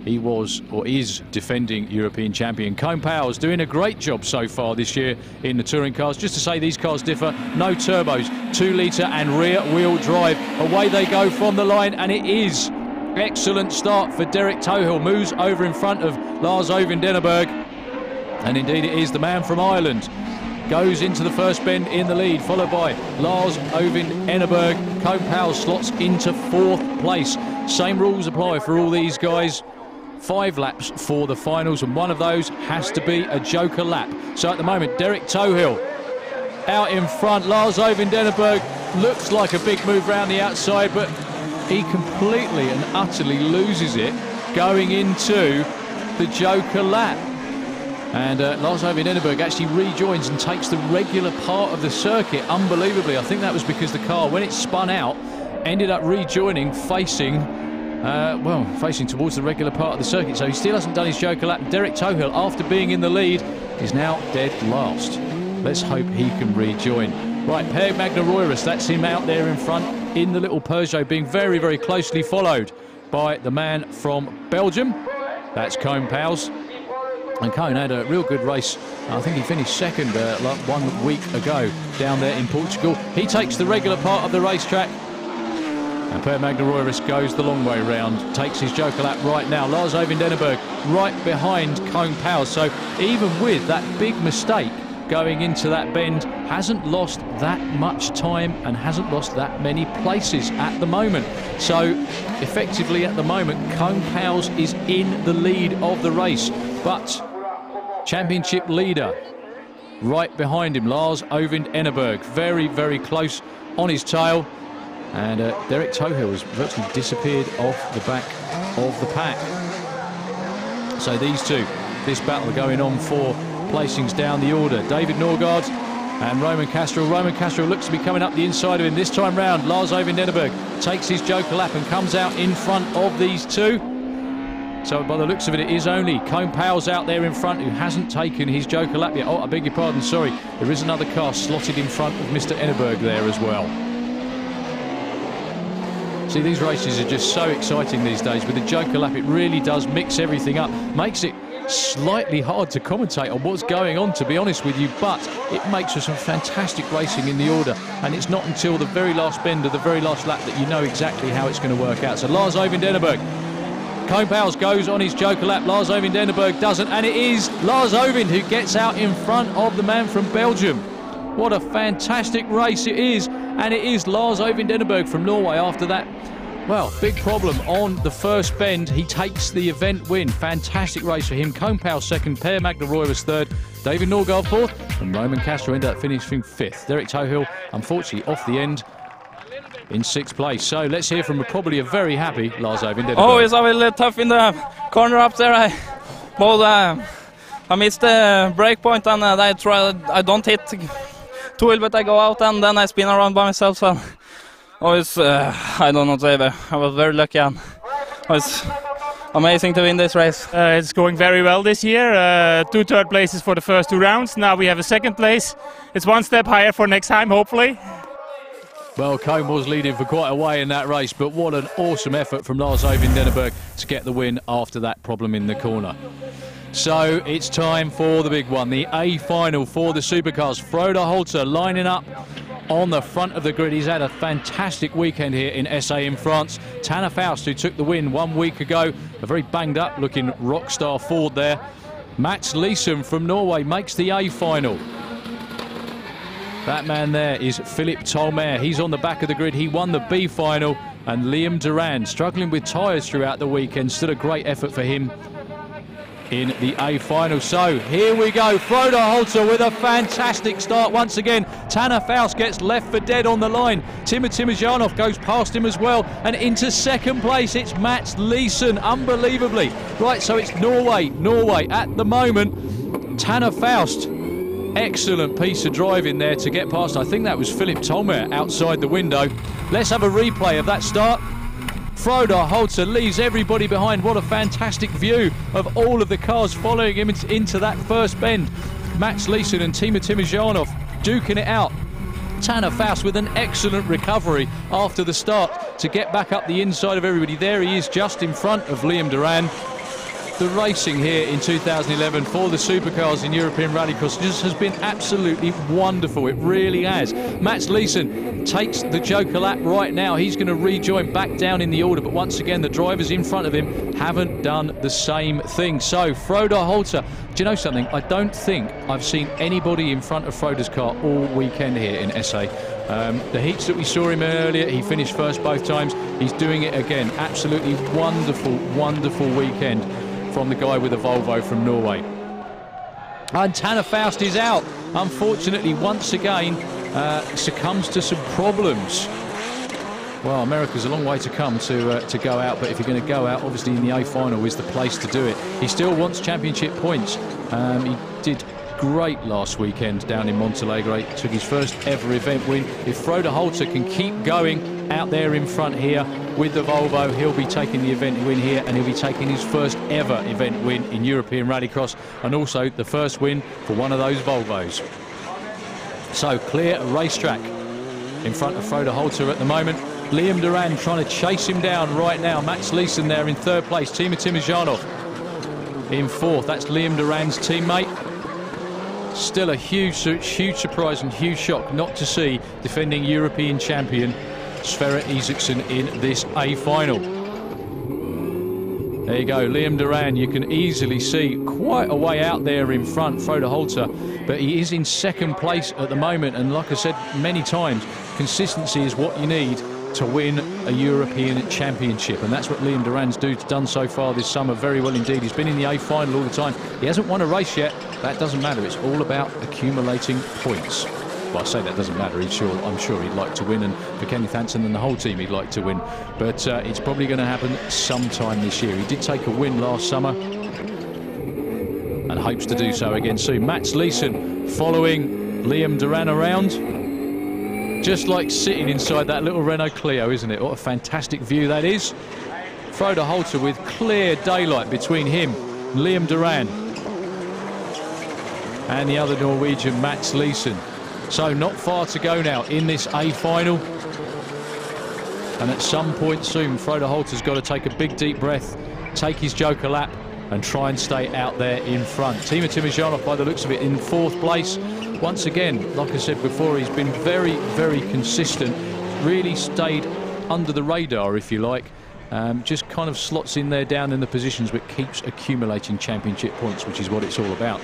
He was, or is, defending European champion. Cone Powell's doing a great job so far this year in the touring cars. Just to say, these cars differ. No turbos, 2 litre and rear wheel drive. Away they go from the line, and it is excellent start for Derek Tohill. Moves over in front of Lars Ovind Enneberg, and indeed it is the man from Ireland. Goes into the first bend in the lead, followed by Lars Ovind Enneberg. Cone Powell slots into 4th place. Same rules apply for all these guys. 5 laps for the finals, and one of those has to be a Joker lap. So at the moment, Derek Tohill out in front. Lars Ovind Enneberg looks like a big move round the outside, but he completely and utterly loses it going into the Joker lap. And Lars Ovind Enneberg actually rejoins and takes the regular part of the circuit, unbelievably. I think that was because the car, when it spun out, ended up rejoining, facing towards the regular part of the circuit. So he still hasn't done his Joker lap. Derek Tohill, after being in the lead, is now dead last. Let's hope he can rejoin. Right, Per Magnaroyrus, that's him out there in front in the little Peugeot, being very, very closely followed by the man from Belgium. That's Cone Powell. And Cone had a real good race. I think he finished second 1 week ago down there in Portugal. He takes the regular part of the racetrack. And Per Magnaroyrus goes the long way round, takes his Joker lap right now. Lars Ovind Enneberg right behind Cone Powell. So even with that big mistake going into that bend, hasn't lost that much time and hasn't lost that many places at the moment. So effectively at the moment, Cone Powell is in the lead of the race. But championship leader right behind him, Lars Ovind Enneberg, very, very close on his tail. And Derek Tohill has virtually disappeared off the back of the pack. So these two, this battle going on for placings down the order. David Norgard and Roman Castro. Roman Castro looks to be coming up the inside of him this time round. Lars Ovind Enneberg takes his Joker lap and comes out in front of these two. So by the looks of it, it is only Cone Powell's out there in front who hasn't taken his Joker lap yet. Oh, I beg your pardon, sorry. There is another car slotted in front of Mr. Enneberg there as well. See, these races are just so exciting these days. With the Joker lap, it really does mix everything up. Makes it slightly hard to commentate on what's going on, to be honest with you, but it makes for some fantastic racing in the order. And it's not until the very last bend of the very last lap that you know exactly how it's going to work out. So Lars Ovind Enneberg, Cone Powell goes on his Joker lap. Lars Ovind Enneberg doesn't, and it is Lars Ovind who gets out in front of the man from Belgium. What a fantastic race it is. And it is Lars Ovind Enneberg from Norway after that. Well, big problem on the first bend. He takes the event win. Fantastic race for him. Cone Powell second, Per Magnaroyrus third, David Norgard fourth, and Roman Castro ended up finishing fifth. Derek Tohill, unfortunately, off the end in 6th place. So let's hear from probably a very happy Lars Ovind Enneberg. Oh, it's a little tough in the corner up there. I missed the brake point and I don't hit tool, but I go out and then I spin around by myself. So I don't know, I was very lucky and I was amazing to win this race. It's going very well this year. 2 third places for the first 2 rounds. Now we have a 2nd place. It's 1 step higher for next time, hopefully. Well, Koen was leading for quite a way in that race, but what an awesome effort from Lars Øyvind Denneberg to get the win after that problem in the corner. So it's time for the big one, the A final for the supercars. Frode Holter lining up on the front of the grid. He's had a fantastic weekend here in SA in France. Tanner Faust, who took the win 1 week ago, a very banged up looking rock star Ford there. Mats Leeson from Norway makes the A final. That man there is Philip Tolmer. He's on the back of the grid. He won the B final. And Liam Duran, struggling with tyres throughout the weekend. Still a great effort for him in the A final. So here we go. Frode Holter with a fantastic start once again. Tanner Faust gets left for dead on the line. Timur Timurjanov goes past him as well. And into 2nd place, it's Mats Leeson, unbelievably. Right, so it's Norway at the moment. Tanner Faust. Excellent piece of driving there to get past. I think that was Philip Tolmer outside the window. Let's have a replay of that start. Frode Holter leaves everybody behind. What a fantastic view of all of the cars following him into that first bend. Mats Leeson and Timur Timurjanov duking it out. Tanner Faust with an excellent recovery after the start to get back up the inside of everybody. There he is just in front of Liam Duran. The racing here in 2011 for the supercars in European Rallycross just has been absolutely wonderful. It really has. Mats Leeson takes the Joker lap right now. He's going to rejoin back down in the order, but once again the drivers in front of him haven't done the same thing. So Frode Holter, do you know something? I don't think I've seen anybody in front of Frode's car all weekend here in SA. The heats that we saw him earlier, he finished first both times. He's doing it again. Absolutely wonderful, wonderful weekend from the guy with a Volvo from Norway. And Tanner Faust is out. Unfortunately, once again, succumbs to some problems. Well, America's a long way to come to go out, but if you're going to go out, obviously in the A final is the place to do it. He still wants championship points. He did great last weekend down in Montalegre. Took his first ever event win. If Frode Holter can keep going out there in front here with the Volvo, he'll be taking the event win here, and he'll be taking his first ever event win in European Rallycross, and also the first win for one of those Volvos. So clear racetrack in front of Frode Holter at the moment. Liam Duran trying to chase him down right now. Mats Leeson there in 3rd place. Timur Timurjanov in 4th. That's Liam Duran's teammate. Still a huge surprise and huge shock not to see defending European champion Sverre Isaksson in this A final. There you go, Liam Duran. You can easily see quite a way out there in front, Frode Holter, but he is in 2nd place at the moment, and like I said many times, consistency is what you need to win a European championship, and that's what Liam Duran's done so far this summer very well indeed. He's been in the A final all the time. He hasn't won a race yet. That doesn't matter. It's all about accumulating points. Well, I say that doesn't matter. I'm sure he'd like to win, and for Kenneth Hansen and the whole team he'd like to win, but it's probably going to happen sometime this year. He did take a win last summer and hopes to do so again soon. Mats Leeson following Liam Duran around, just like sitting inside that little Renault Clio, isn't it? What a fantastic view that is. Frode Holter with clear daylight between him, Liam Duran, and the other Norwegian, Mats Leeson. So not far to go now in this A final, and at some point soon Frode Holter's got to take a big deep breath, take his Joker lap and try and stay out there in front. Timur Timurjanov, by the looks of it, in 4th place. Once again, like I said before, he's been very, very consistent, really stayed under the radar, if you like. Just kind of slots in there down in the positions, but keeps accumulating championship points, which is what it's all about.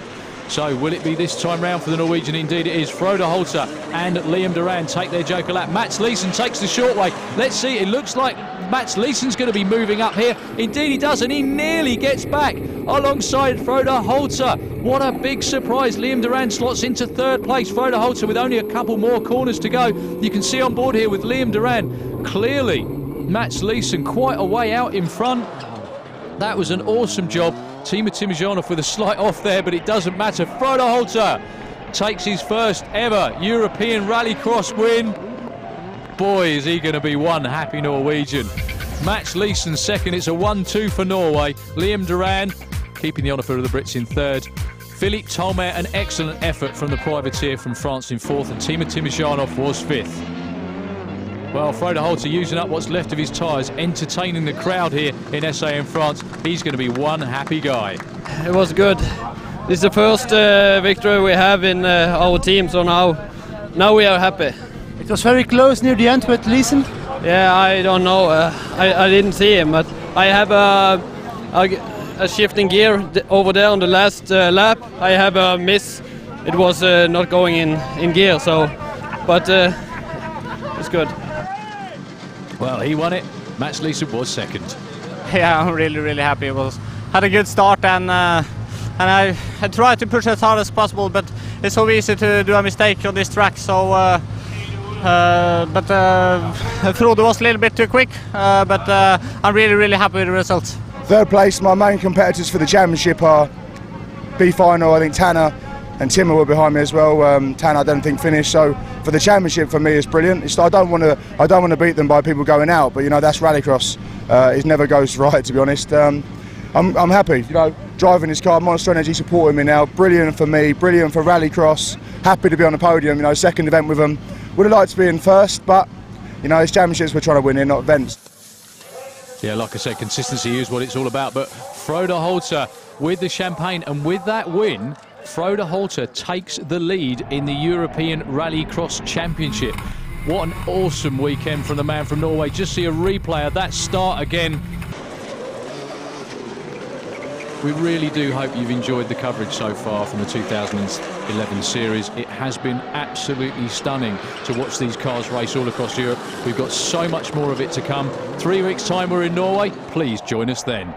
So will it be this time round for the Norwegian? Indeed it is. Frode Holter and Liam Duran take their Joker lap. Mats Leeson takes the short way. Let's see, it looks like Mats Leeson's going to be moving up here. Indeed he does, and he nearly gets back alongside Frode Holter. What a big surprise. Liam Duran slots into 3rd place. Frode Holter with only a couple more corners to go. You can see on board here with Liam Duran, clearly Mats Leeson quite a way out in front. That was an awesome job. Timur Timurjanov with a slight off there, but it doesn't matter. Frode Holter takes his first ever European Rallycross win. Boy, is he going to be one happy Norwegian. Mats Leeson second. It's a 1-2 for Norway. Liam Duran keeping the honour for the Brits in third. Philippe Tolmer, an excellent effort from the privateer from France in fourth, and Timo Timošanov was fifth. Well, Frode Holter using up what's left of his tyres, entertaining the crowd here in SAM France. He's going to be one happy guy. It was good. This is the first victory we have in our team, so now we are happy. It was very close near the end with Leeson. Yeah, I don't know. I didn't see him, but I have a shifting gear over there on the last lap. I have a miss. It was not going in gear, so, but it's good. Well, he won it. Mats Leeson was second. Yeah, I'm really happy. Had a good start, and I tried to push as hard as possible, but it's so easy to do a mistake on this track. So, Frode was a little bit too quick, but I'm really happy with the results. Third place. My main competitors for the championship are B final. I think Tanner and Timo were behind me as well. Tanner I don't think finished. So for the championship, for me, it's brilliant. I don't want to beat them by people going out, but you know that's rallycross. It never goes right, to be honest. I'm happy. You know, driving this car, Monster Energy supporting me now. Brilliant for me. Brilliant for rallycross. Happy to be on the podium. You know, second event with them. Would have liked to be in first, but you know, it's championships we're trying to win here, not events. Yeah, like I said, consistency is what it's all about. But Frode Holter with the champagne, and with that win, Frode Holter takes the lead in the European Rallycross Championship. What an awesome weekend from the man from Norway. Just see a replay of that start again. We really do hope you've enjoyed the coverage so far from the 2011 series. It has been absolutely stunning to watch these cars race all across Europe. We've got so much more of it to come. 3 weeks' time we're in Norway. Please join us then.